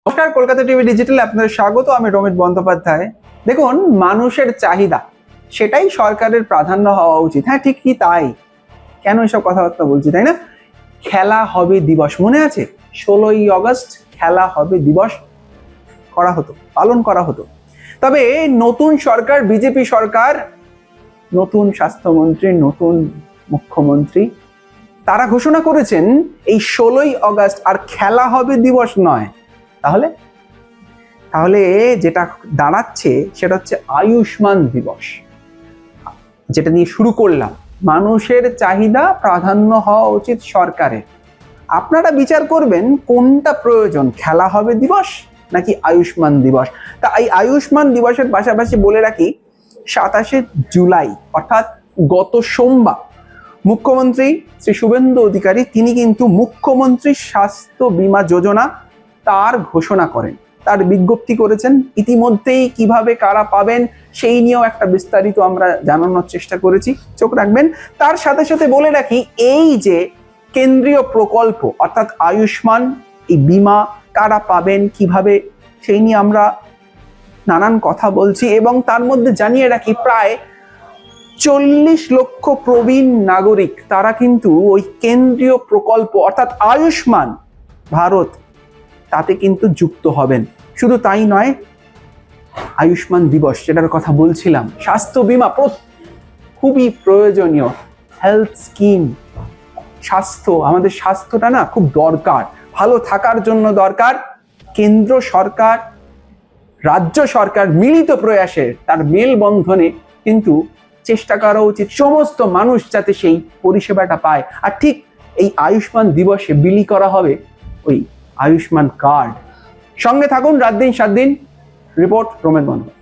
নমস্কার, Kolkata TV digital আপনাদের স্বাগত। আমি রমিত বন্দ্যোপাধ্যায়। দেখুন, মানুষের চাহিদা সেটাই সরকারের প্রাধান্য হওয়া উচিত। হ্যাঁ, ঠিক কি তাই। কেন এসব কথাবার্তা বলছি, তাই না? খেলা হবে দিবস মনে আছে? 16ই আগস্ট খেলা হবে দিবস পালন করা হতো। তবে নতুন সরকার, বিজেপি সরকার, নতুন স্বাস্থ্যমন্ত্রী, নতুন মুখ্যমন্ত্রী, তারা ঘোষণা করেছেন এই 16ই আগস্ট আর খেলা হবে দিবস নয়। তাহলে যেটা দাঁড়াচ্ছে সেটা হচ্ছে আয়ুষ্মান দিবস, যেটা নিয়ে শুরু করলাম। মানুষের চাহিদা প্রাধান্য হওয়া উচিত সরকারের। আপনারা বিচার করবেন কোনটা প্রয়োজন, খেলা হবে দিবস নাকি আয়ুষ্মান দিবস। তা এই আয়ুষ্মান দিবসের পাশাপাশি বলে রাখি, 27শে জুলাই অর্থাৎ গত সোমবার মুখ্যমন্ত্রী শ্রী শুভেন্দু অধিকারী তিনি কিন্তু মুখ্যমন্ত্রী স্বাস্থ্য বীমা যোজনা তার ঘোষণা করেন, তার বিজ্ঞপ্তি করেছেন। ইতিমধ্যেই কিভাবে কারা পাবেন সেই নিয়েও একটা বিস্তারিত আমরা জানানোর চেষ্টা করেছি, চোখ রাখবেন। তার সাথে সাথে বলে রাখি, এই যে কেন্দ্রীয় প্রকল্প অর্থাৎ আয়ুষ্মান, এই বীমা কারা পাবেন কিভাবে, সেই নিয়ে আমরা নানান কথা বলছি। এবং তার মধ্যে জানিয়ে রাখি, প্রায় 40 লক্ষ প্রবীণ নাগরিক তারা কিন্তু ওই কেন্দ্রীয় প্রকল্প অর্থাৎ আয়ুষ্মান ভারত তাতে কিন্তু যুক্ত হবেন। শুধু তাই নয়, আয়ুষ্মান দিবস যেটার কথা বলছিলাম, স্বাস্থ্য বীমা খুবই প্রয়োজনীয় হেলথ স্কিম। আমাদের স্বাস্থ্যটা না খুব দরকার, ভালো থাকার জন্য দরকার। কেন্দ্র সরকার, রাজ্য সরকার মিলিত প্রয়াসে তার মেলবন্ধনে কিন্তু চেষ্টা করা উচিত সমস্ত মানুষ যাতে সেই পরিষেবাটা পায়। আর ঠিক এই আয়ুষ্মান দিবসে বিলি করা হবে ওই আয়ুষ্মান কার্ড। সঙ্গে থাকুন, রাত দিন 7 দিন। রিপোর্ট রমেশ বন্দ্যোপাধ্যায়।